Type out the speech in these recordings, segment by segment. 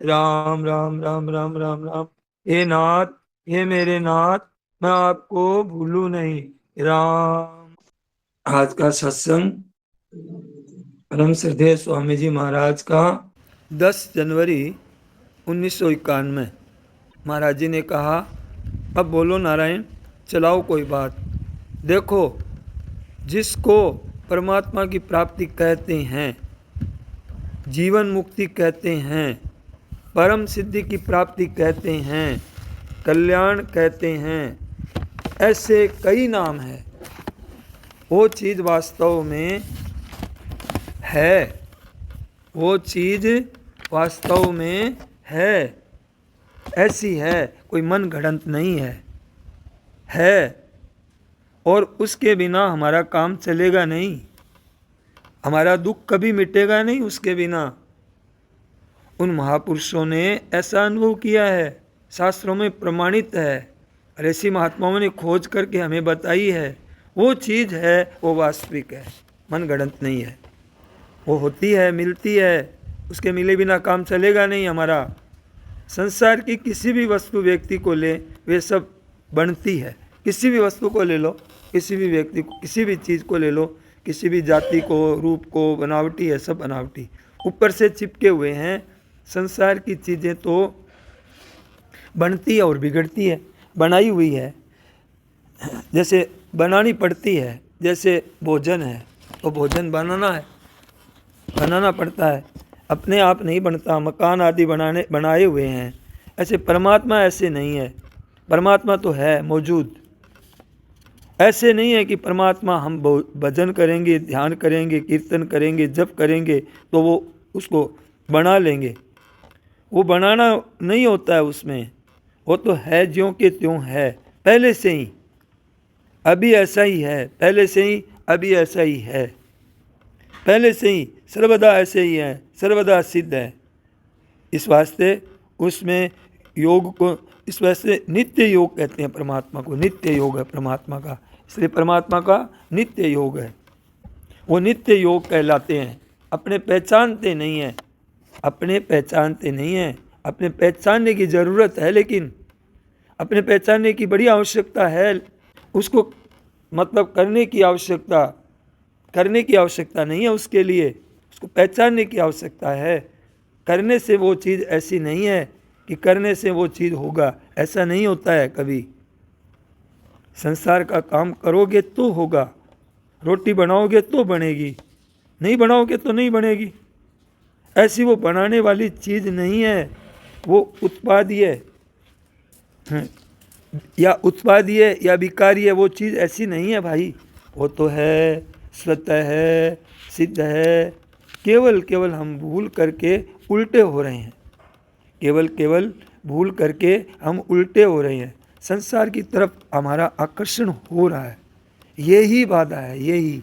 राम राम राम राम राम राम। हे नाथ, हे मेरे नाथ, मैं आपको भूलूं नहीं। राम। आज का सत्संग परम श्रद्धेय स्वामी जी महाराज का 10 जनवरी 1991। महाराज जी ने कहा, अब बोलो नारायण, चलाओ कोई बात। देखो, जिसको परमात्मा की प्राप्ति कहते हैं, जीवन मुक्ति कहते हैं, परम सिद्धि की प्राप्ति कहते हैं, कल्याण कहते हैं, ऐसे कई नाम हैं। वो चीज़ वास्तव में है, वो चीज़ वास्तव में है, ऐसी है, कोई मन घड़ंत नहीं है। और उसके बिना हमारा काम चलेगा नहीं, हमारा दुख कभी मिटेगा नहीं उसके बिना। उन महापुरुषों ने ऐसा अनुभव किया है, शास्त्रों में प्रमाणित है, और ऐसी महात्माओं ने खोज करके हमें बताई है। वो चीज़ है, वो वास्तविक है, मन गढ़ंत नहीं है। वो होती है, मिलती है, उसके मिले बिना काम चलेगा नहीं हमारा। संसार की किसी भी वस्तु व्यक्ति को ले, वे सब बनती है। किसी भी वस्तु को ले लो, किसी भी व्यक्ति को, किसी भी चीज़ को ले लो, किसी भी जाति को, रूप को, बनावटी है, सब बनावटी, ऊपर से चिपके हुए हैं। संसार की चीज़ें तो बनती है और बिगड़ती है, बनाई हुई है, जैसे बनानी पड़ती है। जैसे भोजन है तो भोजन बनाना पड़ता है, अपने आप नहीं बनता। मकान आदि बनाए हुए हैं। ऐसे परमात्मा ऐसे नहीं है। परमात्मा तो है मौजूद। ऐसे नहीं है कि परमात्मा हम भजन करेंगे, ध्यान करेंगे, कीर्तन करेंगे, जप करेंगे तो वो उसको बना लेंगे। वो बनाना नहीं होता है उसमें। वो तो है, ज्यों के त्यों है, पहले से ही, अभी ऐसा ही है, पहले से ही अभी ऐसा ही है, पहले से ही सर्वदा ऐसे ही है, सर्वदा सिद्ध है। इस वास्ते उसमें योग को, इस वास्ते नित्य योग कहते हैं परमात्मा को। नित्य योग है परमात्मा का, इसलिए परमात्मा का नित्य योग है। वो नित्य योग कहलाते हैं। अपने पहचानते नहीं हैं, अपने पहचानते नहीं हैं। अपने पहचानने की ज़रूरत है, लेकिन अपने पहचानने की बड़ी आवश्यकता है। उसको मतलब करने की आवश्यकता नहीं है उसके लिए, उसको पहचानने की आवश्यकता है। करने से वो चीज़ ऐसी नहीं है कि करने से वो चीज़ होगा, ऐसा नहीं होता है कभी। संसार का काम करोगे तो होगा, रोटी बनाओगे तो बनेगी, नहीं बनाओगे तो नहीं बनेगी। ऐसी वो बनाने वाली चीज़ नहीं है, वो उत्पादीय या उत्पादीय या विकारी है। वो चीज़ ऐसी नहीं है भाई, वो तो है, स्वतः है, सिद्ध है। केवल हम भूल करके उल्टे हो रहे हैं, केवल भूल करके हम उल्टे हो रहे हैं। संसार की तरफ हमारा आकर्षण हो रहा है, यही बाधा है, यही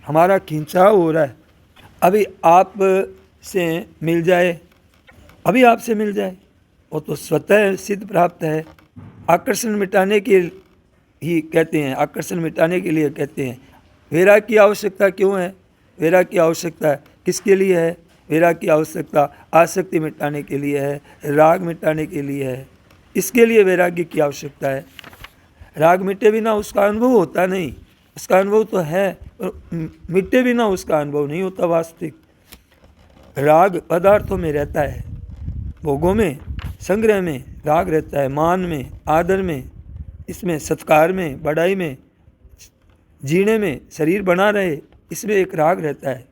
हमारा खिंचाव हो रहा है। अभी आप से मिल जाए, अभी आपसे मिल जाए, वो तो स्वतः सिद्ध प्राप्त है। आकर्षण मिटाने के ही कहते हैं, आकर्षण मिटाने के लिए कहते हैं। वैराग की आवश्यकता क्यों है? वैराग की आवश्यकता किसके लिए है? वैराग की आवश्यकता आसक्ति मिटाने के लिए है, राग मिटाने के लिए है। इसके लिए वैराग्य की आवश्यकता है। राग मिटे बिना उसका अनुभव होता नहीं। उसका अनुभव तो है, पर मिटे बिना उसका अनुभव नहीं होता वास्तविक। राग पदार्थों में रहता है, भोगों में, संग्रह में राग रहता है, मान में, आदर में, इसमें सत्कार में, बड़ाई में, जीने में, शरीर बना रहे, इसमें एक राग रहता है।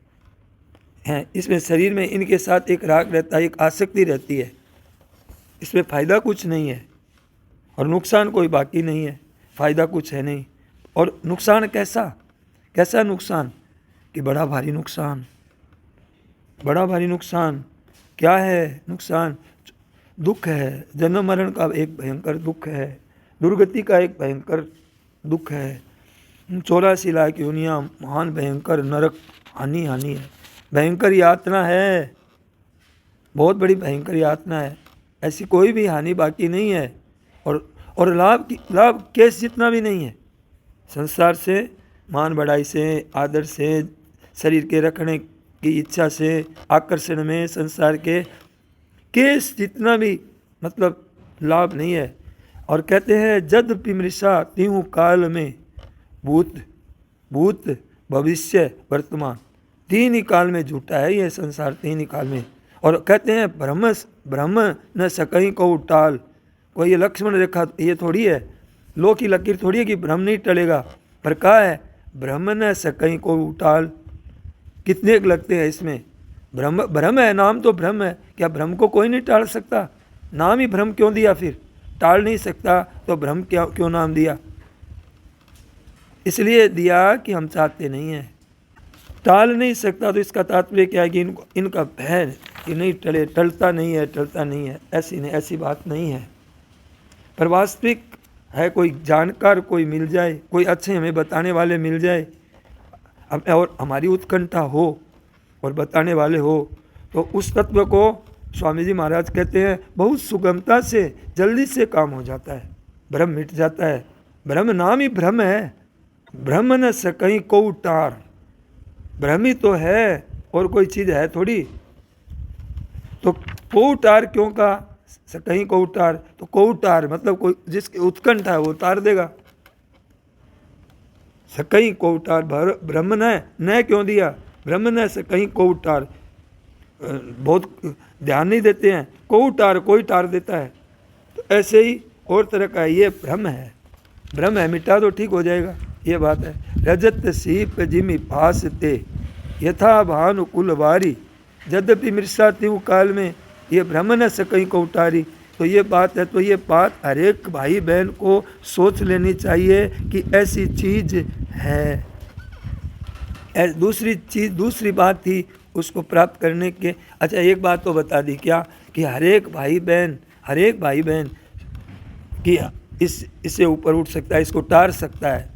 इसमें शरीर में इनके साथ एक राग रहता है, एक आसक्ति रहती है। इसमें फ़ायदा कुछ नहीं है और नुकसान कोई बाकी नहीं है। फ़ायदा कुछ है नहीं और नुकसान कैसा नुकसान कि बड़ा भारी नुकसान। बड़ा भारी नुकसान क्या है? नुकसान दुख है, जन्म मरण का एक भयंकर दुख है, दुर्गति का एक भयंकर दुख है, 84 लाख योनियाँ, महान भयंकर नरक हानि है, भयंकर यातना है, बहुत बड़ी भयंकर यातना है। ऐसी कोई भी हानि बाकी नहीं है और लाभ केस जितना भी नहीं है। संसार से, मान बढ़ाई से, आदर से, शरीर के रखने की इच्छा से, आकर्षण में, संसार के केस जितना भी मतलब लाभ नहीं है। और कहते हैं जद पिमृषा तीहू काल में, भूत भूत भविष्य वर्तमान, तीन ही काल में झूठा है ये संसार, तीन ही काल में। और कहते हैं ब्रह्म न सकहीं को टाल, कोई ये लक्ष्मण रेखा ये थोड़ी है, लो की लकीर थोड़ी है कि ब्रह्म नहीं टलेगा, पर कहा है ब्रह्म न सकहीं को टाल। कितने लगते हैं इसमें, ब्रह्म है, नाम तो ब्रह्म है, क्या ब्रह्म को कोई नहीं टाल सकता? नाम ही ब्रह्म क्यों दिया फिर? टाल नहीं सकता तो ब्रह्म क्यों नाम दिया? इसलिए दिया कि हम चाहते नहीं हैं, टाल नहीं सकता। तो इसका तात्पर्य क्या है कि इनका भय कि नहीं टले, टलता नहीं है, ऐसी बात नहीं है। पर वास्तविक है कोई जानकार कोई मिल जाए, कोई अच्छे हमें बताने वाले मिल जाए, और हमारी उत्कंठा हो और बताने वाले हो, तो उस तत्व को स्वामी जी महाराज कहते हैं बहुत सुगमता से जल्दी से काम हो जाता है, भ्रम मिट जाता है। ब्रह्म नाम ही ब्रह्म है, ब्रह्म न सकहीं को टार, ब्रह्म ही तो है और कोई चीज़ है थोड़ी। तो कोउटार क्यों कहा, कहीं कोउटार, तो कोउटार मतलब कोई जिसकी उत्कंठा है वो उतार देगा। सकहीं कोउटार, ब्रह्म न क्यों दिया, ब्रह्म न सकहीं कोउटार, बहुत ध्यान नहीं देते हैं, कोउटार कोई टार देता है। तो ऐसे ही और तरह का ये ब्रह्म है, मिटा दो ठीक हो जाएगा, ये बात है। रजत सीप जिमि पास ते यथा भानु कुलवारी, यद्यपि मृषा तीहू काल में, ये ब्रह्म न सकहीं को उतारी। तो ये बात है, तो ये बात हर एक भाई बहन को सोच लेनी चाहिए कि ऐसी चीज है। दूसरी बात थी उसको प्राप्त करने के, अच्छा एक बात तो बता दी क्या, कि हर एक भाई बहन कि इससे ऊपर उठ सकता है, इसको टार सकता है।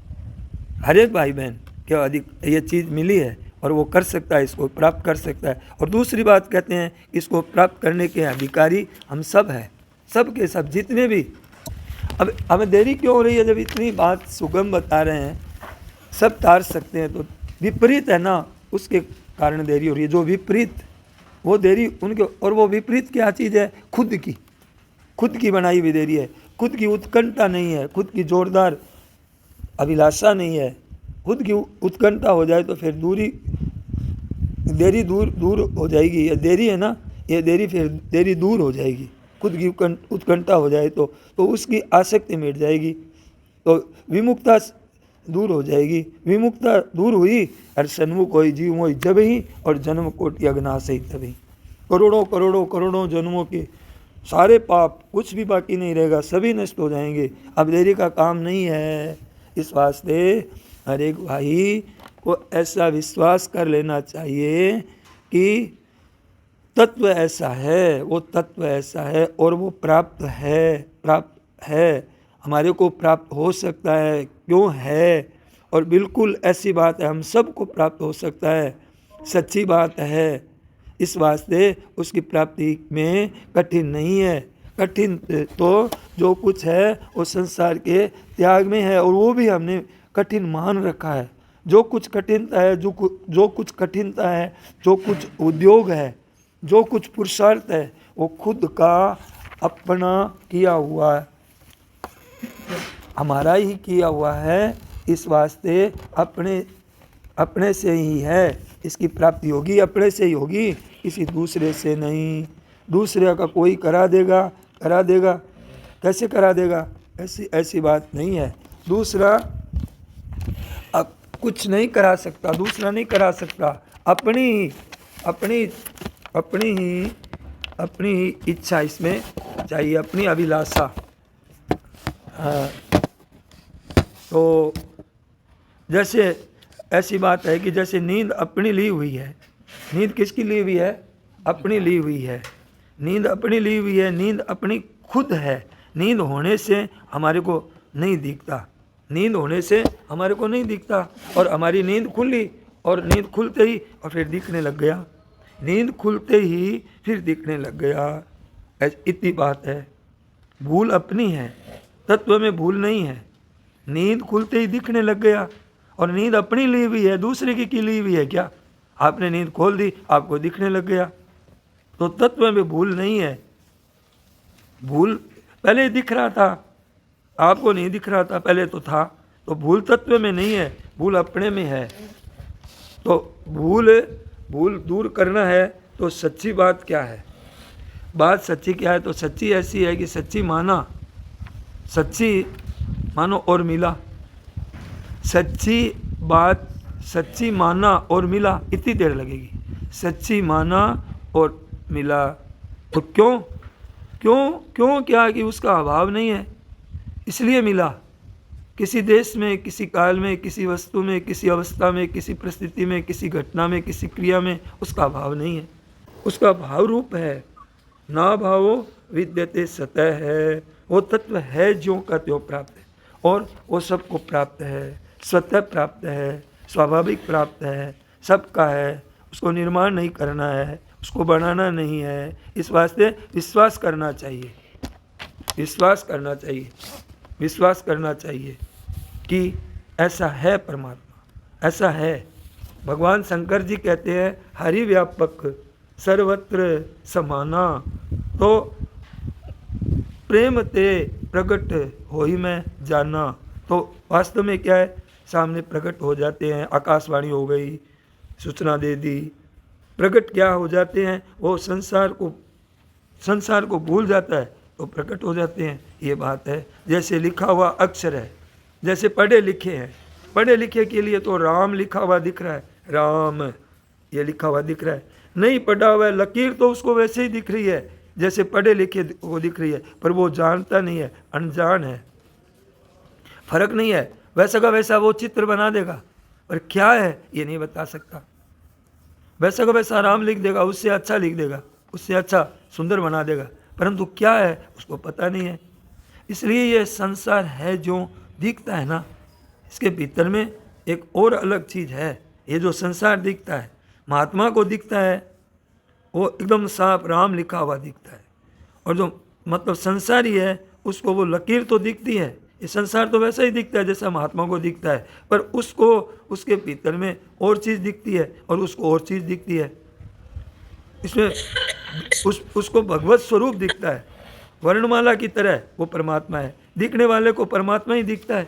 हर एक भाई बहन क्या अधिक ये चीज़ मिली है और वो कर सकता है, इसको प्राप्त कर सकता है। और दूसरी बात कहते हैं इसको प्राप्त करने के अधिकारी हम सब हैं, सब के सब जितने भी। अब हमें देरी क्यों हो रही है, जब इतनी बात सुगम बता रहे हैं, सब तार सकते हैं। तो विपरीत है ना, उसके कारण देरी हो रही है। जो विपरीत वो देरी उनके, और वो विपरीत क्या चीज़ है, खुद की बनाई हुई देरी है, खुद की उत्कंठा नहीं है, खुद की जोरदार अभिलाषा नहीं है। खुद की उत्कंठा हो जाए तो फिर देरी दूर हो जाएगी। ये देरी है ना, ये देरी फिर देरी दूर हो जाएगी। खुद की उत्कंठा हो जाए तो उसकी आसक्ति मिट जाएगी, तो विमुक्ता दूर हो जाएगी। विमुक्ता दूर हुई और सन्मुख हो जीव हो जब ही, और जन्म कोटि अज्ञास ही तभी। करोड़ों जन्मों के सारे पाप कुछ भी बाकी नहीं रहेगा, सभी नष्ट हो जाएंगे। अब देरी का काम नहीं है। इस वास्ते हर एक भाई को ऐसा विश्वास कर लेना चाहिए कि तत्व ऐसा है, वो तत्व ऐसा है और वो प्राप्त है, हमारे को प्राप्त हो सकता है, क्यों है। और बिल्कुल ऐसी बात है, हम सबको प्राप्त हो सकता है, सच्ची बात है। इस वास्ते उसकी प्राप्ति में कठिन नहीं है। कठिन तो जो कुछ है वो संसार के त्याग में है, और वो भी हमने कठिन मान रखा है। जो कुछ कठिनता है, जो कुछ कठिनता है, जो कुछ उद्योग है, जो कुछ पुरुषार्थ है, वो खुद का अपना किया हुआ है, हमारा ही किया हुआ है। इस वास्ते अपने से ही है, इसकी प्राप्ति होगी अपने से ही होगी, किसी दूसरे से नहीं। दूसरे का कोई करा देगा, कैसे करा देगा, ऐसी बात नहीं है। दूसरा अब कुछ नहीं करा सकता, दूसरा नहीं करा सकता, अपनी ही इच्छा इसमें चाहिए, अपनी अभिलाषा। तो जैसे ऐसी बात है कि जैसे नींद अपनी ली हुई है, नींद किसकी ली हुई है, अपनी ली हुई है। नींद अपनी ली हुई है, नींद अपनी खुद है। नींद होने से हमारे को नहीं दिखता, नींद होने से हमारे को नहीं दिखता। और हमारी नींद खुली, और नींद खुलते ही और फिर दिखने लग गया, नींद खुलते ही फिर दिखने लग गया। इतनी बात है। भूल अपनी है, तत्व में भूल नहीं है। नींद खुलते ही दिखने लग गया, और नींद अपनी ली हुई है, दूसरे की ली हुई है क्या? आपने नींद खोल दी, आपको दिखने लग गया। तो तत्व में भूल नहीं है, भूल पहले दिख रहा था, आपको नहीं दिख रहा था, पहले तो था। तो भूल तत्व में नहीं है, भूल अपने में है। तो भूल दूर करना है तो सच्ची बात क्या है? बात सच्ची क्या है? तो सच्ची ऐसी है कि सच्ची मानो और मिला। सच्ची बात, सच्ची माना और मिला, इतनी देर लगेगी। सच्ची माना और मिला। तो क्यों क्यों क्यों क्या? कि उसका अभाव नहीं है इसलिए मिला। किसी देश में, किसी काल में, किसी वस्तु में, किसी अवस्था में, किसी परिस्थिति में, किसी घटना में, किसी क्रिया में उसका अभाव नहीं है, उसका भाव रूप है। ना भावो विद्यते सतः है, वो तत्व है ज्यों का त्यों प्राप्त है, और वो सबको प्राप्त है, स्वतः प्राप्त है, स्वाभाविक प्राप्त है, सबका है। उसको निर्माण नहीं करना है, उसको बनाना नहीं है। इस वास्ते विश्वास करना चाहिए, विश्वास करना चाहिए, विश्वास करना चाहिए कि ऐसा है परमात्मा, ऐसा है। भगवान शंकर जी कहते हैं हरि व्यापक सर्वत्र समाना, तो प्रेम ते प्रकट होई मैं जाना। तो वास्तव में क्या है? सामने प्रकट हो जाते हैं, आकाशवाणी हो गई, सूचना दे दी, प्रकट क्या हो जाते हैं? वो संसार को भूल जाता है तो प्रकट हो जाते हैं। ये बात है। जैसे लिखा हुआ अक्षर है, जैसे पढ़े लिखे हैं, पढ़े लिखे के लिए तो राम लिखा हुआ दिख रहा है, राम ये लिखा हुआ दिख रहा है। नहीं पढ़ा हुआ है, लकीर तो उसको वैसे ही दिख रही है जैसे पढ़े लिखे को दिख रही है, पर वो जानता नहीं है, अनजान है, फर्क नहीं है। वैसा का वैसा वो चित्र बना देगा, पर क्या है ये नहीं बता सकता। वैसा का वैसा राम लिख देगा, उससे अच्छा लिख देगा, उससे अच्छा सुंदर बना देगा, परंतु क्या है उसको पता नहीं है। इसलिए ये संसार है जो दिखता है ना, इसके भीतर में एक और अलग चीज़ है। ये जो संसार दिखता है, महात्मा को दिखता है, वो एकदम साफ राम लिखा हुआ दिखता है, और जो मतलब संसारी है उसको वो लकीर तो दिखती है। ये संसार तो वैसा ही दिखता है जैसा महात्मा को दिखता है, पर उसको उसके भीतर में और चीज़ दिखती है और उसको और चीज़ दिखती है। इसमें उसको भगवत स्वरूप दिखता है, वर्णमाला की तरह वो परमात्मा है। दिखने वाले को परमात्मा ही दिखता है,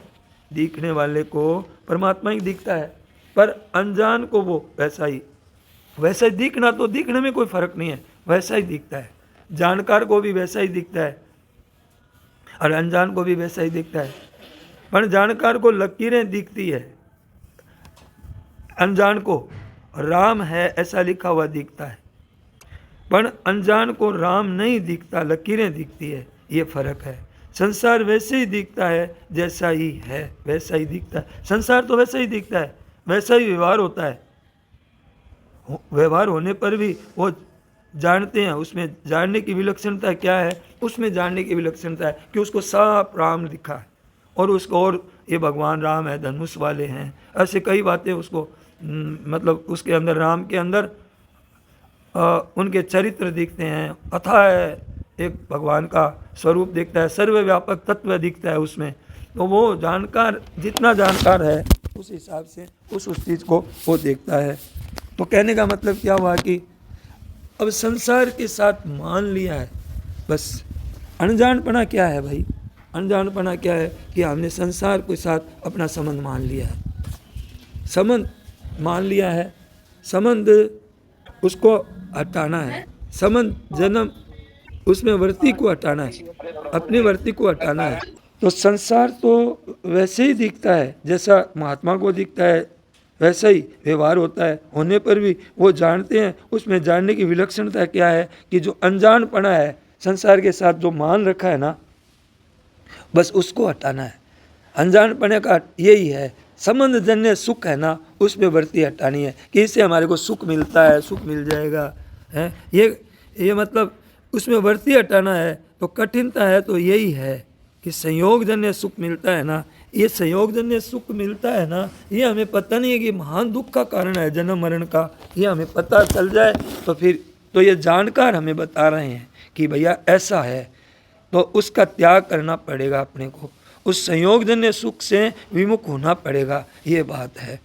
दिखने वाले को परमात्मा ही दिखता है, पर अनजान को वो वैसा ही दिखना, तो दिखने में कोई फर्क नहीं है, वैसा ही दिखता है। जानकार को भी वैसा ही दिखता है और अनजान को भी वैसा ही दिखता है। पर जानकार को लकीरें दिखती है, अनजान को राम है ऐसा लिखा हुआ दिखता है, पर अनजान को राम नहीं दिखता, लकीरें दिखती है। ये फर्क है। संसार वैसे ही दिखता है जैसा ही है, वैसा ही दिखता है। संसार तो वैसा ही दिखता है, वैसा ही व्यवहार होता है। व्यवहार होने पर भी वो जानते हैं, उसमें जानने की विलक्षणता क्या है? उसमें जानने की विलक्षणता है कि उसको साफ राम दिखा है, और उसको और ये भगवान राम है, धनुष वाले हैं, ऐसे कई बातें उसको मतलब उसके अंदर, राम के अंदर उनके चरित्र दिखते हैं, अथाह एक भगवान का स्वरूप दिखता है, सर्वव्यापक तत्व दिखता है उसमें। तो वो जानकार जितना जानकार है उस हिसाब से उस चीज़ को वो देखता है। तो कहने का मतलब क्या हुआ कि अब संसार के साथ मान लिया है बस। अनजानपना क्या है भाई? अनजानपना क्या है कि हमने संसार के साथ अपना संबंध मान लिया है, संबंध मान लिया है, संबंध उसको हटाना है, संबंध जन्म उसमें वर्ती को हटाना है, अपनी वर्ती को हटाना है। तो संसार तो वैसे ही दिखता है जैसा महात्मा को दिखता है, वैसा ही व्यवहार होता है। होने पर भी वो जानते हैं, उसमें जानने की विलक्षणता क्या है कि जो अनजानपना है संसार के साथ जो मान रखा है ना, बस उसको हटाना है। अनजानपने का यही है। संबंध जन्य सुख है ना, उसमें वर्ती हटानी है कि इससे हमारे को सुख मिलता है, सुख मिल जाएगा है, ये मतलब उसमें वर्ती हटाना है। तो कठिनता है तो यही है कि संयोगजन्य सुख मिलता है ना, ये संयोगजन्य सुख मिलता है ना, ये हमें पता नहीं है कि महान दुख का कारण है जन्म मरण का। ये हमें पता चल जाए तो फिर तो ये जानकार हमें बता रहे हैं कि भैया ऐसा है, तो उसका त्याग करना पड़ेगा अपने को, उस संयोगजन्य सुख से विमुख होना पड़ेगा। ये बात है,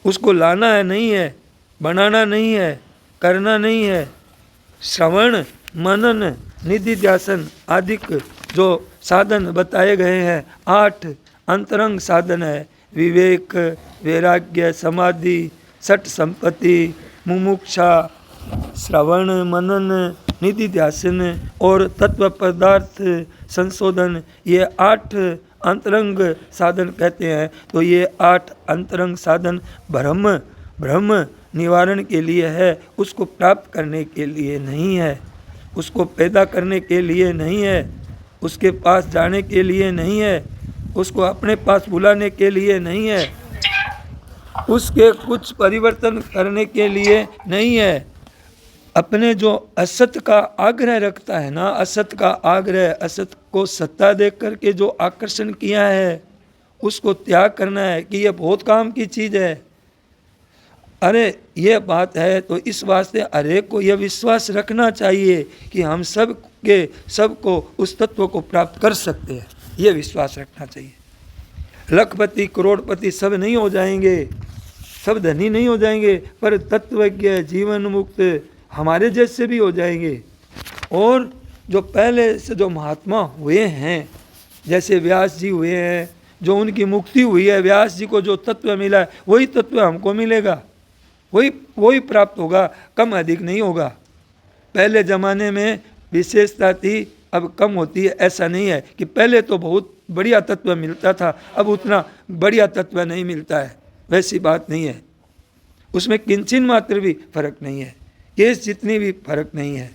उसको लाना है नहीं है, बनाना नहीं है, करना नहीं है। श्रवण मनन, निधिध्यासन आदि जो साधन बताए गए हैं, 8 अंतरंग साधन है। विवेक, वैराग्य, समाधि, सठ संपत्ति, मुमुक्षा, श्रवण, मनन, निधिध्यासन और तत्व पदार्थ संशोधन, ये 8 अंतरंग साधन कहते हैं। तो ये 8 अंतरंग साधन ब्रह्म निवारण के लिए है, उसको प्राप्त करने के लिए नहीं है, उसको पैदा करने के लिए नहीं है, उसके पास जाने के लिए नहीं है, उसको अपने पास बुलाने के लिए नहीं है, उसके कुछ परिवर्तन करने के लिए नहीं है। अपने जो असत का आग्रह रखता है ना, असत का आग्रह, असत को सत्ता देख करके जो आकर्षण किया है, उसको त्याग करना है कि यह बहुत काम की चीज़ है। अरे ये बात है तो इस वास्ते हर एक को यह विश्वास रखना चाहिए कि हम सबको उस तत्व को प्राप्त कर सकते हैं, ये विश्वास रखना चाहिए। लखपति करोड़पति सब नहीं हो जाएंगे, सब धनी नहीं हो जाएंगे, पर तत्वज्ञ जीवन मुक्त हमारे जैसे भी हो जाएंगे। और जो पहले से जो महात्मा हुए हैं, जैसे व्यास जी हुए हैं, जो उनकी मुक्ति हुई है, व्यास जी को जो तत्व मिला है वही तत्व हमको मिलेगा, वही प्राप्त होगा, कम अधिक नहीं होगा। पहले ज़माने में विशेषता थी, अब कम होती है, ऐसा नहीं है कि पहले तो बहुत बढ़िया तत्व मिलता था, अब उतना बढ़िया तत्व नहीं मिलता है, वैसी बात नहीं है। उसमें किंचिन मात्र भी फर्क नहीं है, केस जितनी भी फर्क नहीं है।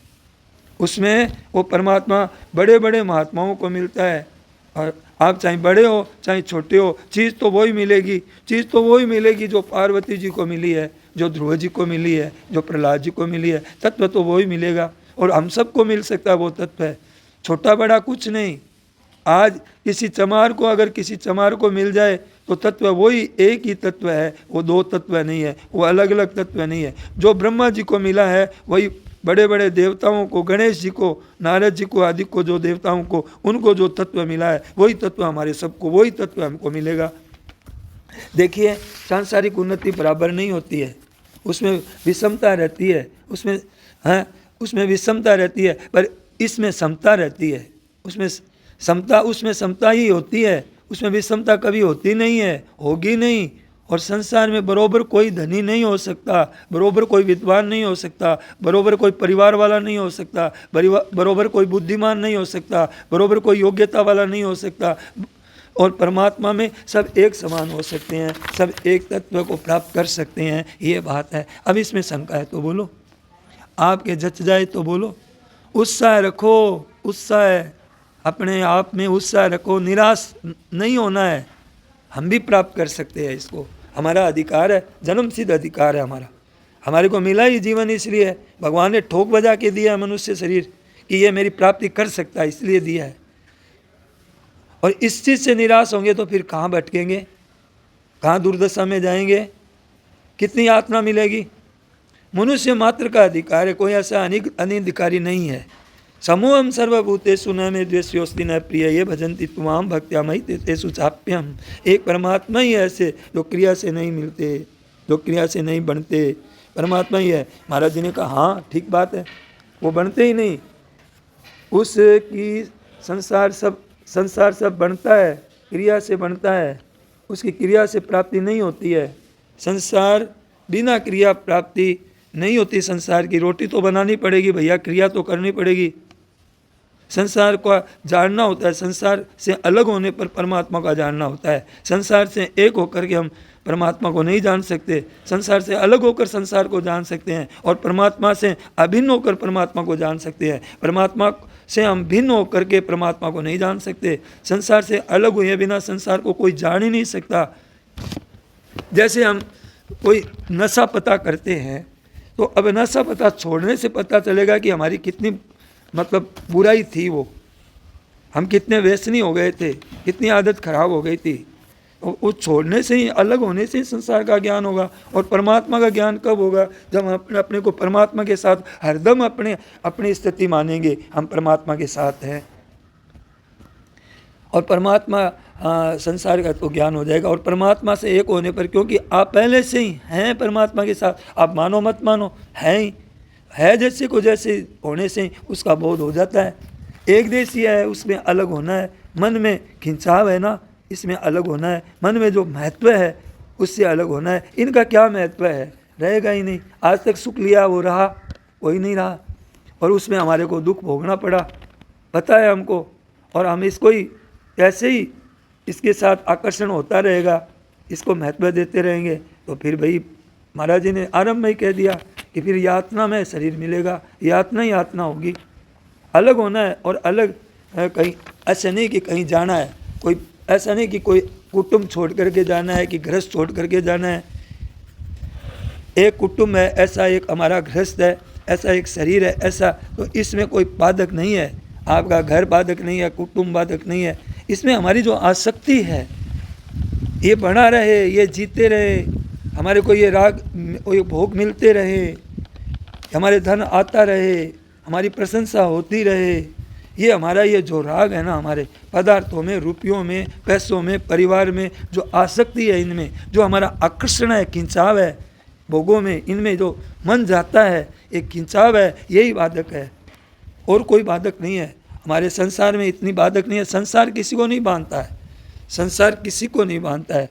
उसमें वो परमात्मा बड़े बड़े महात्माओं को मिलता है, और आप चाहे बड़े हो चाहे छोटे हो, चीज़ तो वही मिलेगी जो पार्वती जी को मिली है, जो ध्रुव जी को मिली है, जो प्रहलाद जी को मिली है, तत्व तो वही मिलेगा। और हम सबको मिल सकता है वो तत्व है, छोटा बड़ा कुछ नहीं। आज किसी चमार को मिल जाए तो तत्व वही एक ही तत्व है, वो 2 तत्व नहीं है, वो अलग अलग तत्व नहीं है। जो ब्रह्मा जी को मिला है वही बड़े बड़े देवताओं को, गणेश जी को, नारद जी को, आदि को, जो देवताओं को, उनको जो तत्व मिला है वही तत्व हमारे सबको, वही तत्व हमको मिलेगा। देखिए सांसारिक उन्नति बराबर नहीं होती है, उसमें विषमता रहती है, उसमें विषमता रहती है, पर इसमें समता रहती है। उसमें समता ही होती है, उसमें विषमता कभी होती नहीं है, होगी नहीं। और संसार में बरोबर कोई धनी नहीं हो सकता, बरोबर कोई विद्वान नहीं हो सकता, बरोबर कोई परिवार वाला नहीं हो सकता, बरोबर कोई बुद्धिमान नहीं हो सकता, बरोबर कोई योग्यता वाला नहीं हो सकता। और परमात्मा में सब एक समान हो सकते हैं, सब एक तत्व को प्राप्त कर सकते हैं, ये बात है। अब इसमें शंका है तो बोलो, आपके जच जाए तो बोलो। उत्साह रखो, उत्साह, अपने आप में उत्साह रखो, निराश नहीं होना है। हम भी प्राप्त कर सकते हैं इसको, हमारा अधिकार है, जन्म सिद्ध अधिकार है हमारा, हमारे को मिला ही जीवन इसलिए है। भगवान ने ठोक बजा के दिया है मनुष्य शरीर कि ये मेरी प्राप्ति कर सकता है, इसलिए दिया है। और इस चीज़ से निराश होंगे तो फिर कहाँ भटकेंगे, कहाँ दुर्दशा में जाएंगे, कितनी यातना मिलेगी। मनुष्य मात्र का अधिकार है, कोई ऐसा अनिधिकारी नहीं है। समूहम सर्वभूतेषु न मे द्वेष्योस्ति न प्रिय ये भजन्ति त्वाम भक्त्या मयि तेषु चाप्यहम्। एक परमात्मा ही है ऐसे जो क्रिया से नहीं मिलते, जो क्रिया से नहीं बनते, परमात्मा ही है। महाराज जी ने कहा हाँ ठीक बात है, वो बनते ही नहीं, उसकी संसार सब बनता है, क्रिया से बनता है, उसकी क्रिया से प्राप्ति नहीं होती है। संसार बिना क्रिया प्राप्ति नहीं होती। संसार की रोटी तो बनानी पड़ेगी भैया, क्रिया तो करनी पड़ेगी। संसार को जानना होता है, संसार से अलग होने पर परमात्मा का जानना होता है। संसार से एक होकर के हम परमात्मा को नहीं जान सकते, संसार से अलग होकर संसार को जान सकते हैं, और परमात्मा से अभिन्न होकर परमात्मा को जान सकते हैं। परमात्मा से हम भिन्न होकर के परमात्मा को नहीं जान सकते। संसार से अलग हुए बिना संसार को कोई जान ही नहीं सकता। जैसे हम कोई नशा पता करते हैं, तो अब नशा पता छोड़ने से पता चलेगा कि हमारी कितनी मतलब बुराई थी, वो हम कितने व्यसनी हो गए थे, कितनी आदत खराब हो गई थी। वो छोड़ने से ही, अलग होने से ही संसार का ज्ञान होगा। और परमात्मा का ज्ञान कब होगा? जब हम अपने को परमात्मा के साथ हरदम अपनी स्थिति मानेंगे, हम परमात्मा के साथ हैं। और परमात्मा संसार का तो ज्ञान हो जाएगा। और परमात्मा से एक होने पर, क्योंकि आप पहले से ही हैं परमात्मा के साथ, आप मानो मत मानो हैं ही, है जैसे को जैसे होने से उसका बोध हो जाता है। एक देशी है उसमें अलग होना है, मन में खिंचाव है ना, इसमें अलग होना है, मन में जो महत्व है उससे अलग होना है। इनका क्या महत्व है, रहेगा ही नहीं। आज तक सुख लिया वो रहा, कोई नहीं रहा, और उसमें हमारे को दुख भोगना पड़ा, पता है हमको, और हम इसको ही ऐसे ही इसके साथ आकर्षण होता रहेगा, इसको महत्व देते रहेंगे, तो फिर भाई महाराज जी ने आरंभ में ही कह दिया कि फिर यातना में शरीर मिलेगा, यातना ही यातना होगी। अलग होना है, और अलग कहीं ऐसा नहीं कि कहीं जाना है, कोई ऐसा नहीं कि कोई कुटुंब छोड़ करके जाना है कि गृहस्थ छोड़ करके जाना है। एक कुटुंब है, ऐसा एक हमारा गृहस्थ है, ऐसा एक शरीर है, ऐसा, तो इसमें कोई बाधक नहीं है। आपका घर बाधक नहीं है, कुटुंब बाधक नहीं है, इसमें हमारी जो आसक्ति है ये बना रहे, ये जीते रहे, हमारे को ये राग ये भोग मिलते रहे, हमारे धन आता रहे, हमारी प्रशंसा होती रहे, ये हमारा ये जो राग है ना, हमारे पदार्थों में, रुपयों में, पैसों में, परिवार में जो आसक्ति है, इनमें जो हमारा आकर्षण है, खिंचाव है भोगों में, इनमें जो मन जाता है, एक खिंचाव है, यही बाधक है, और कोई बाधक नहीं है। हमारे संसार में इतनी बाधक नहीं है। संसार किसी को नहीं बांधता है, संसार किसी को नहीं बांधता है।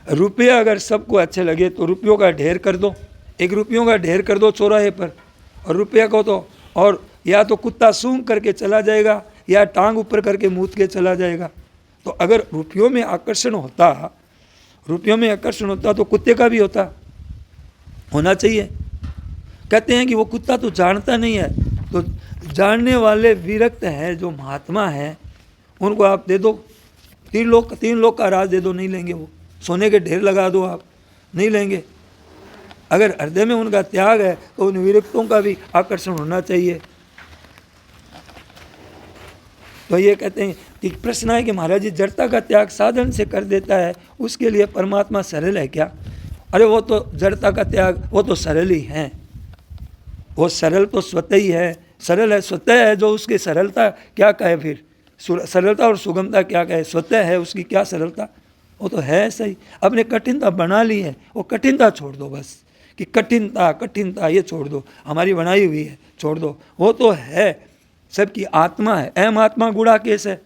रुपये अगर सबको अच्छे लगे तो रुपयों का ढेर कर दो, एक रुपयों का ढेर कर दो चौराहे पर, और रुपया को तो, और या तो कुत्ता सूंघ करके चला जाएगा या टांग ऊपर करके मूत के चला जाएगा। तो अगर रुपयों में आकर्षण होता, रुपयों में आकर्षण होता तो कुत्ते का भी होना चाहिए। कहते हैं कि वो कुत्ता तो जानता नहीं है, तो जानने वाले विरक्त हैं जो महात्मा हैं उनको आप दे दो, तीन लोग का राज दे दो, नहीं लेंगे वो। सोने के ढेर लगा दो, आप नहीं लेंगे। अगर हृदय में उनका त्याग है तो उन विरक्तों का भी आकर्षण होना चाहिए। तो ये कहते हैं कि प्रश्न है कि महाराज जी जड़ता का त्याग साधन से कर देता है, उसके लिए परमात्मा सरल है क्या? अरे वो तो जड़ता का त्याग वो तो सरल ही है, वो सरल तो स्वतः ही है, सरल है, स्वतः है। जो उसकी सरलता क्या कहे, फिर सरलता और सुगमता क्या कहे, स्वतः है, उसकी क्या सरलता, वो तो है सही। अपने कठिनता बना ली है, वो कठिनता छोड़ दो बस, कि कठिनता ये छोड़ दो, हमारी बनाई हुई है छोड़ दो, वो तो है, सबकी आत्मा है। अहम आत्मा गुणाकेश है,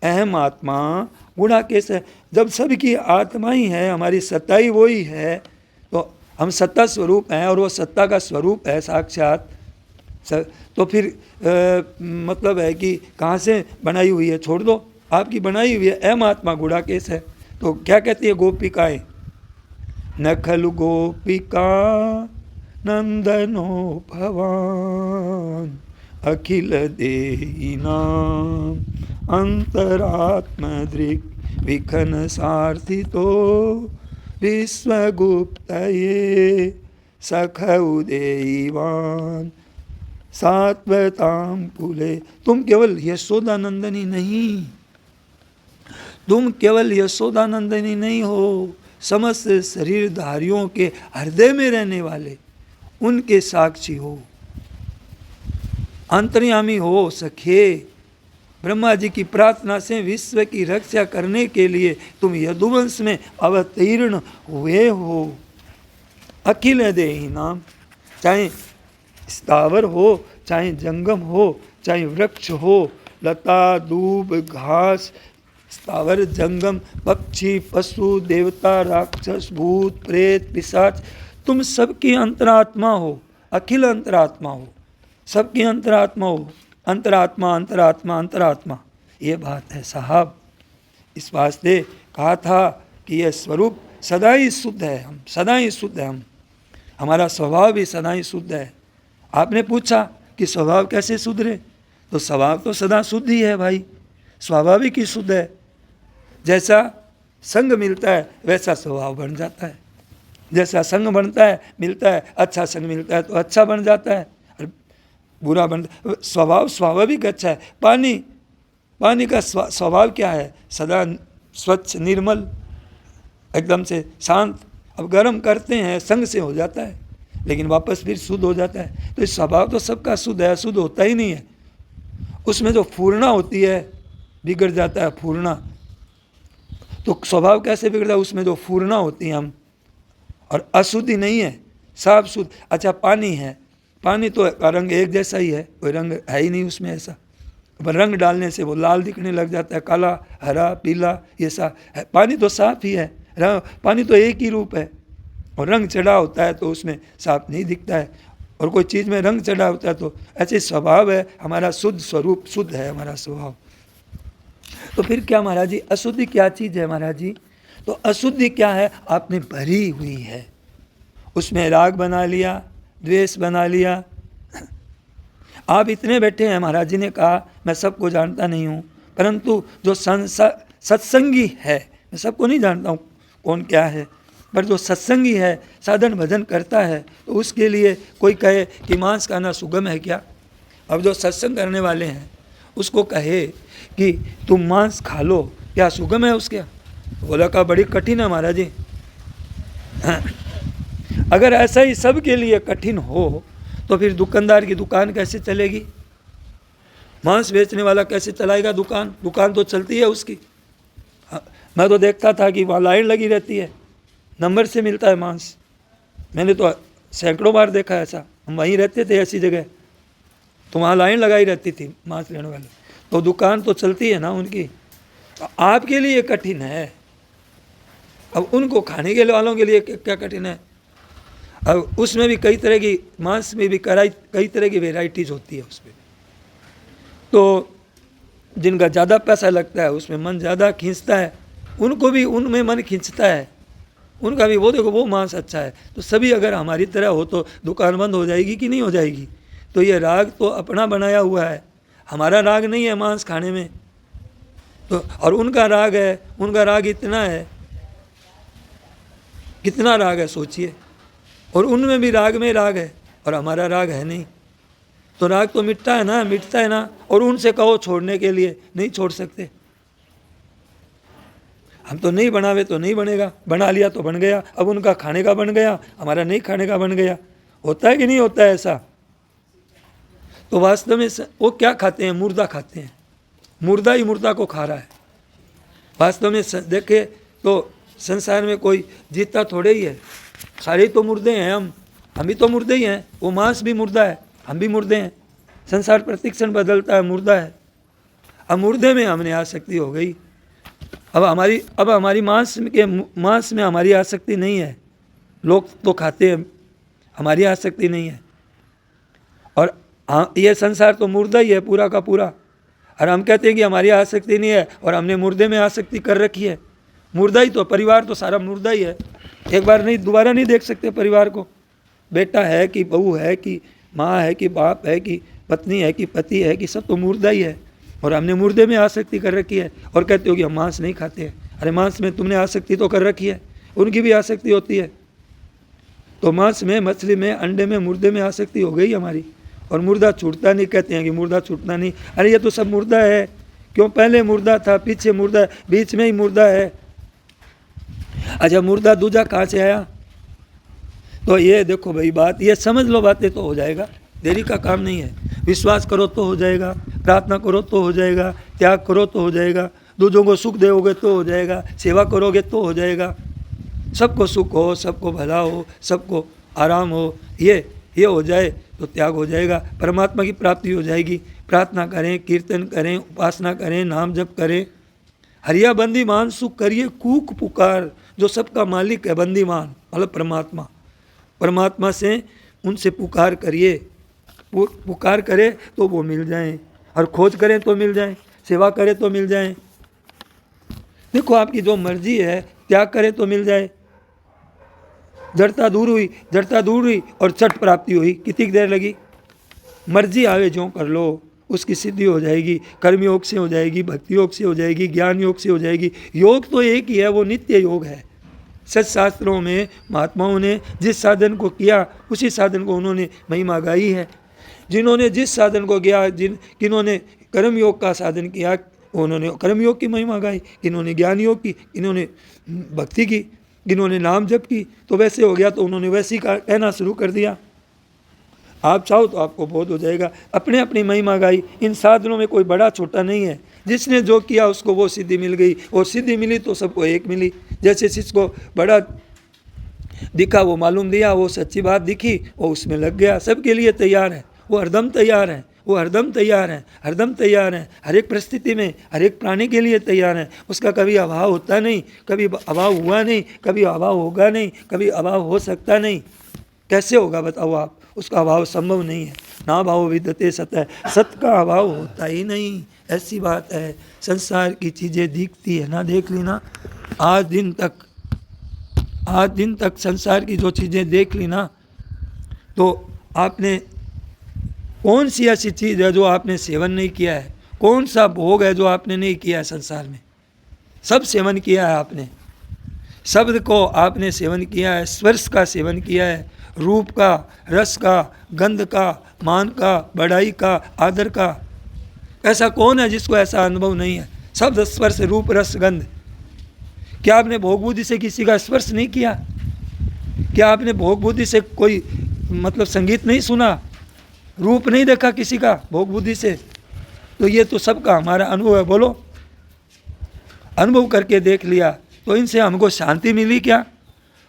अहम आत्मा गुणाकेश है। जब सबकी आत्मा ही है, हमारी सत्ता ही वो ही है, तो हम सत्ता स्वरूप हैं और वो सत्ता का स्वरूप है साक्षात। तो फिर मतलब है कि कहाँ से बनाई हुई है, छोड़ दो, आपकी बनाई हुई है, अहम आत्मा गुणाकेश है। तो क्या कहती है गोपिकाएं, न खलु गोपिका नंदनो भवान अखिल देहिनाम अंतरात्मदृक् विखन सार्थितो विश्वगुप्तये सखौ देवान सात्वताम पुले। तुम केवल यशोदानंदनी नहीं, तुम केवल यशोदानंदनी नहीं हो, समस्त शरीरधारियों के हृदय में रहने वाले उनके साक्षी हो, अंतर्यामी हो सखे। ब्रह्मा जी की प्रार्थना से विश्व की रक्षा करने के लिए तुम यदुवंश में अवतीर्ण हुए हो। अखिल देही नाम, चाहे स्थावर हो, चाहे जंगम हो, चाहे वृक्ष हो, लता दूब घास, स्थावर जंगम, पक्षी पशु देवता राक्षस भूत प्रेत पिशाच, तुम सबकी अंतरात्मा हो, अखिल अंतरात्मा हो, सबकी अंतरात्मा हो। अंतरात्मा अंतरात्मा अंतरात्मा, ये बात है साहब। इस वास्ते कहा था कि यह स्वरूप सदा ही शुद्ध है, हम सदा ही शुद्ध है, हम हमारा स्वभाव भी सदा ही शुद्ध है। आपने पूछा कि स्वभाव कैसे सुधरे, तो स्वभाव तो सदा शुद्ध ही है भाई, स्वाभाविक ही शुद्ध है। जैसा संग मिलता है वैसा स्वभाव बन जाता है, जैसा संग बनता है मिलता है, अच्छा संग मिलता है तो अच्छा बन जाता है, और बुरा बनता। स्वभाव स्वाभाविक अच्छा है। पानी का स्वभाव क्या है, सदा स्वच्छ निर्मल एकदम से शांत। अब गर्म करते हैं संग से हो जाता है, लेकिन वापस फिर शुद्ध हो जाता है। तो इस स्वभाव तो सबका शुद्ध है, अशुद्ध होता ही नहीं है। उसमें जो फूरना होती है बिगड़ जाता है फूरना। तो स्वभाव कैसे बिगड़ता है, उसमें जो फूरना होती है हम, और अशुद्धि नहीं है, साफ शुद्ध। अच्छा पानी है, पानी तो का रंग एक जैसा ही है, कोई रंग है ही नहीं उसमें ऐसा। पर रंग डालने से वो लाल दिखने लग जाता है, काला, हरा, पीला, ये सा है। पानी तो साफ ही है, पानी तो एक ही रूप है, और रंग चढ़ा होता है तो उसमें साफ नहीं दिखता है, और कोई चीज़ में रंग चढ़ा होता है तो ऐसे स्वभाव है हमारा, शुद्ध स्वरूप, शुद्ध है हमारा स्वभाव। तो फिर क्या महाराज जी, अशुद्धि क्या चीज़ है महाराज जी? तो अशुद्धि क्या है? आपने भरी हुई है, उसमें राग बना लिया, द्वेष बना लिया। आप इतने बैठे हैं, महाराज जी ने कहा मैं सबको जानता नहीं हूँ, परंतु जो सत्संगी है, मैं सबको नहीं जानता हूँ कौन क्या है, पर जो सत्संगी है, साधन भजन करता है, तो उसके लिए कोई कहे कि मांस खाना सुगम है क्या? अब जो सत्संग करने वाले हैं उसको कहे कि तुम मांस खा लो, क्या सुगम है उसके? बोला का बड़ी कठिन है महाराज जी। अगर ऐसा ही सबके लिए कठिन हो तो फिर दुकानदार की दुकान कैसे चलेगी? मांस बेचने वाला कैसे चलाएगा दुकान? दुकान तो चलती है उसकी। मैं तो देखता था कि वहाँ लाइन लगी रहती है, नंबर से मिलता है मांस। मैंने तो सैकड़ों बार देखा ऐसा, हम वहीं रहते थे ऐसी जगह, तो वहाँ लाइन लगाई रहती थी मांस लेने वाले। तो दुकान तो चलती है ना उनकी। तो आपके लिए कठिन है, अब उनको खाने के वालों के लिए क्या कठिन है? अब उसमें भी कई तरह की, मांस में भी कई तरह की वेराइटीज़ होती है उसमें। तो जिनका ज़्यादा पैसा लगता है, उसमें मन ज़्यादा खींचता है, उनको भी उनमें मन खींचता है, उनका भी वो देखो वो मांस अच्छा है। तो सभी अगर हमारी तरह हो तो दुकान बंद हो जाएगी कि नहीं हो जाएगी? तो ये राग तो अपना बनाया हुआ है, हमारा राग नहीं है मांस खाने में। तो और उनका राग है, उनका राग इतना है, कितना राग है सोचिए। और उनमें भी राग में राग है और हमारा राग है नहीं। तो राग तो मिटता है ना, मिटता है ना। और उनसे कहो छोड़ने के लिए, नहीं छोड़ सकते। हम तो नहीं बनावे तो नहीं बनेगा, बना लिया तो बन गया। अब उनका खाने का बन गया, हमारा नहीं खाने का बन गया। होता है कि नहीं होता है ऐसा? तो वास्तव में वो क्या खाते हैं? मुर्दा खाते हैं, मुर्दा ही मुर्दा को खा रहा है। वास्तव में देखे तो संसार में कोई जीता थोड़े ही है, सारे तो मुर्दे हैं। हम भी तो मुर्दे ही हैं, वो मांस भी मुर्दा है, हम भी मुर्दे हैं। संसार प्रतिक्षण बदलता है, मुर्दा है। अब मुर्दे में हमने आसक्ति हो गई। अब हमारी मांस में हमारी आसक्ति नहीं है। लोग तो खाते हैं, हमारी आसक्ति नहीं है। और ये संसार तो मुर्दा ही है पूरा का पूरा। और हम कहते हैं कि हमारी आसक्ति नहीं है, और हमने मुर्दे में आसक्ति कर रखी है। मुर्दा ही तो, परिवार तो सारा मुर्दा ही है। एक बार नहीं, दोबारा नहीं देख सकते परिवार को। बेटा है कि बहू है कि माँ है कि बाप है कि पत्नी है कि पति है कि सब तो मुर्दा ही है। और हमने मुर्दे में आसक्ति कर रखी है और कहते हो कि हम मांस नहीं खाते हैं। अरे मांस में तुमने आसक्ति तो कर रखी है, उनकी भी आसक्ति होती है। तो मांस में, मछली में, अंडे में, मुर्दे में आसक्ति हो गई हमारी। और मुर्दा छूटता नहीं, कहते हैं कि मुर्दा छूटना नहीं। अरे ये तो सब मुर्दा है। क्यों? पहले मुर्दा था, पीछे मुर्दा, बीच में ही मुर्दा है। अच्छा, मुर्दा दूजा कहाँ से आया? तो ये देखो भाई बात, ये समझ लो, बातें तो हो जाएगा, देरी का काम नहीं है। विश्वास करो तो हो जाएगा, प्रार्थना करो तो हो जाएगा, त्याग करो तो हो जाएगा, दूसरों को सुख दोगे तो हो जाएगा, सेवा करोगे तो हो जाएगा। सबको सुख हो, सबको भला हो, सबको आराम हो, ये हो जाए तो त्याग हो जाएगा, परमात्मा की प्राप्ति हो जाएगी। प्रार्थना करें, कीर्तन करें, उपासना करें, नाम जप करें। हरिया बंदीमान सुख करिए कूक पुकार, जो सबका मालिक है बंदीमान मतलब परमात्मा। परमात्मा से उनसे पुकार करिए, पुकार करे तो वो मिल जाएं, और खोज करें तो मिल जाएं, सेवा करें तो मिल जाएं। देखो आपकी जो मर्जी है, त्याग करें तो मिल जाए। जड़ता दूर हुई और चट प्राप्ति हुई। कितनी देर लगी? मर्जी आवे जो कर लो, उसकी सिद्धि हो जाएगी। कर्म योग से हो जाएगी, भक्ति योग से हो जाएगी, ज्ञान योग से हो जाएगी। योग तो एक ही है, वो नित्य योग है। सच शास्त्रों में महात्माओं ने जिस साधन को किया, उसी साधन को उन्होंने महिमा गाई है। जिन्होंने जिस साधन को किया, किन्होंने कर्म योग का साधन किया, उन्होंने कर्म योग की महिमा गाई। किन्होंने ज्ञान योग की, किन्होंने भक्ति की, किन्होंने नाम जप की। तो वैसे हो गया तो उन्होंने वैसे ही कहना शुरू कर दिया। आप चाहो तो आपको बोध हो जाएगा। अपने अपनी महिमा गाई। इन साधनों में कोई बड़ा छोटा नहीं है। जिसने जो किया उसको वो सिद्धि मिल गई, और सिद्धि मिली तो सबको एक मिली। जैसे जिसको बड़ा दिखा वो मालूम दिया, वो सच्ची बात दिखी, वो उसमें लग गया, सबके लिए तैयार है, वो हरदम तैयार है, वो हरदम तैयार है, हरदम तैयार है, हर एक परिस्थिति में हर एक प्राणी के लिए तैयार है। उसका कभी अभाव होता नहीं, कभी अभाव हुआ नहीं, कभी अभाव होगा नहीं, कभी अभाव हो सकता नहीं। कैसे होगा बताओ आप? उसका अभाव संभव नहीं है। ना भाव विद्यते सत है, सत का अभाव होता ही नहीं, ऐसी बात है। संसार की चीज़ें दिखती है ना, देख ली ना, आज दिन तक संसार की जो चीज़ें देख ली ना, तो आपने कौन सी ऐसी चीज़ है जो आपने सेवन नहीं किया है? कौन सा भोग है जो आपने नहीं किया है संसार में? सब सेवन किया है आपने। शब्द को आपने सेवन किया है, स्पर्श का सेवन किया है, रूप का, रस का, गंध का, मान का, बढ़ाई का, आदर का। ऐसा कौन है जिसको ऐसा अनुभव नहीं है? शब्द, स्पर्श, रूप, रस, गंध। क्या आपने भोग बुद्धि से किसी का स्पर्श नहीं किया? क्या आपने भोग बुद्धि से कोई मतलब संगीत नहीं सुना, रूप नहीं देखा किसी का भोग बुद्धि से? तो ये तो सबका हमारा अनुभव है। बोलो, अनुभव करके देख लिया तो इनसे हमको शांति मिली क्या?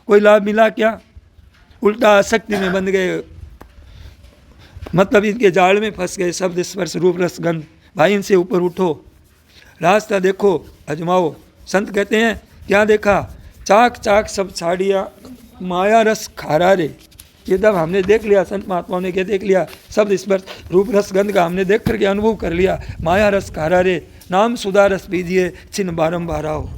कोई लाभ मिला क्या? उल्टा आसक्ति में बंध गए, मतलब इनके जाल में फंस गए। शब्द, स्पर्श, रूप, रस, गंध। भाई इनसे ऊपर उठो, रास्ता देखो, अजमाओ। संत कहते हैं क्या देखा? चाक चाक सब छाड़िया, माया रस खारा रे। ये जब हमने देख लिया, संत महात्माओं ने क्या देख लिया? शब्द, स्पर्श, रूप, रस, गंध का हमने देख करके अनुभव कर लिया। माया रस खारा रे, नाम सुधा रस पीजिए, छिन्न बारंबार आओ।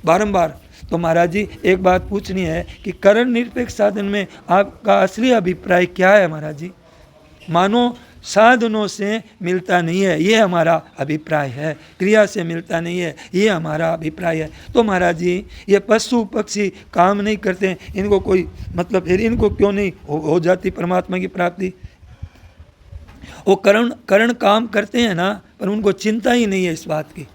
बारंबार। तो महाराज जी एक बात पूछनी है कि करण निरपेक्ष साधन में आपका असली अभिप्राय क्या है महाराज जी? मानो साधनों से मिलता नहीं है, ये हमारा अभिप्राय है। क्रिया से मिलता नहीं है, ये हमारा अभिप्राय है। तो महाराज जी ये पशु पक्षी काम नहीं करते, इनको कोई मतलब फिर इनको क्यों नहीं हो जाती परमात्मा की प्राप्ति? वो करण काम करते हैं ना, पर उनको चिंता ही नहीं है इस बात की।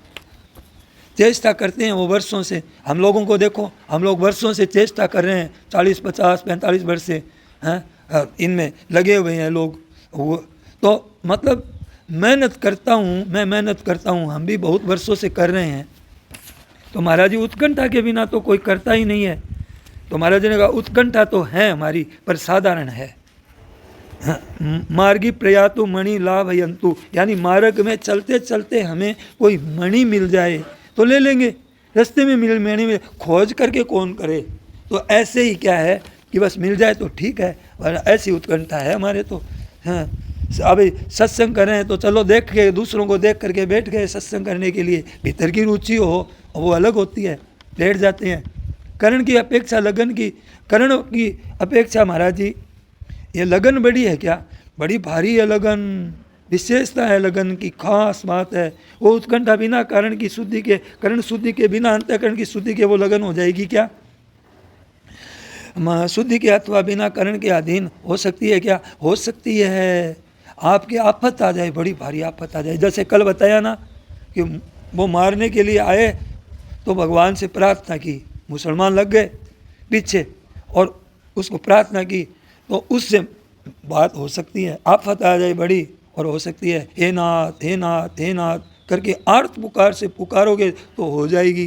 चेष्टा करते हैं वो वर्षों से। हम लोगों को देखो, हम लोग वर्षों से चेष्टा कर रहे हैं, 40, 50, 45 वर्ष से हैं इनमें लगे हुए हैं लोग। वो तो मतलब मेहनत करता हूँ, मैं मेहनत करता हूँ, हम भी बहुत वर्षों से कर रहे हैं। तो महाराज जी उत्कंठा के बिना तो कोई करता ही नहीं है। तो महाराज जी ने कहा उत्कंठा तो है हमारी, पर साधारण है। मार्गी प्रयातु मणि लाभ यंतु, यानी मार्ग में चलते चलते हमें कोई मणि मिल जाए तो ले लेंगे। रास्ते में मणि में खोज करके कौन करे? तो ऐसे ही क्या है कि बस मिल जाए तो ठीक है, और ऐसी उत्कंठा है हमारे तो। हाँ, अभी सत्संग कर रहे हैं तो चलो देख के, दूसरों को देख करके बैठ गए सत्संग करने के लिए। भीतर की रुचि हो वो अलग होती है, बैठ जाते हैं। करण की अपेक्षा लगन की, करण की अपेक्षा महाराज जी ये लगन बड़ी है क्या? बड़ी भारी है लगन, विशेषता है लगन की, खास बात है। वो उत्कंठा बिना कारण की शुद्धि के, करण शुद्धि के बिना अंतःकरण की शुद्धि के वो लगन हो जाएगी क्या? शुद्धि के अथवा बिना करण के अधीन हो सकती है क्या? हो सकती है। आपके आफत आ जाए, बड़ी भारी आफत आ जाए। जैसे कल बताया ना कि वो मारने के लिए आए तो भगवान से प्रार्थना की, मुसलमान लग गए पीछे और उसको प्रार्थना की, तो उससे बात हो सकती है। आफत आ जाए बड़ी, और हो सकती है हे नाथ हे नाथ हे नाथ करके आर्त पुकार से पुकारोगे तो हो जाएगी,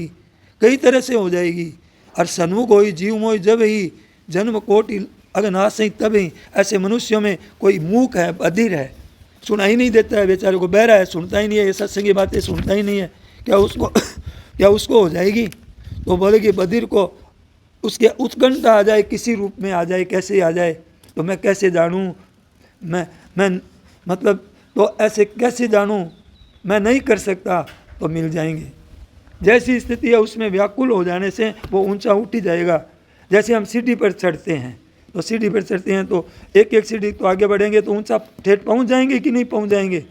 कई तरह से हो जाएगी। और सन्मुख होई जीव मोई जब ही, जन्म कोटि अगनाश ही तब ही। ऐसे मनुष्यों में कोई मूक है, बधिर है, सुना ही नहीं देता है, बेचारे को बहरा है, सुनता ही नहीं है, ये सत्संगी बातें सुनता ही नहीं है। क्या उसको हो जाएगी? तो बोले कि बधिर को उसके उत्कंठा आ जाए, किसी रूप में आ जाए, कैसे आ जाए तो मैं कैसे जानूँ? मैं मतलब तो ऐसे कैसे जानूँ? मैं नहीं कर सकता, तो मिल जाएंगे। जैसी स्थिति है उसमें व्याकुल हो जाने से वो ऊंचा उठ ही जाएगा। जैसे हम सीढ़ी पर चढ़ते हैं, तो सीढ़ी पर चढ़ते हैं तो एक एक सीढ़ी तो आगे बढ़ेंगे तो ऊंचा ठेठ पहुंच जाएंगे कि नहीं पहुंच जाएंगे?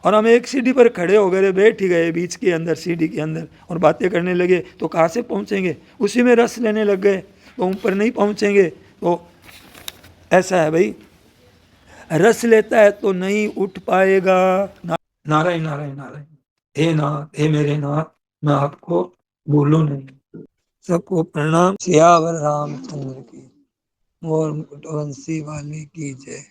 और हम एक सीढ़ी पर खड़े हो गए, बैठ ही गए बीच के अंदर, सीढ़ी के अंदर, और बातें करने लगे तो कहाँ से पहुँचेंगे? उसी में रस लेने लग गए तो ऊपर नहीं पहुँचेंगे। तो ऐसा है भाई, रस लेता है तो नहीं उठ पाएगा। नारायण नारायण नारायण। हे नाथ हे मेरे नाथ, मैं आपको भूलूं नहीं। सबको प्रणाम। सियावर रामचंद्र की, मोर मुकुट वंशी वाली की जय।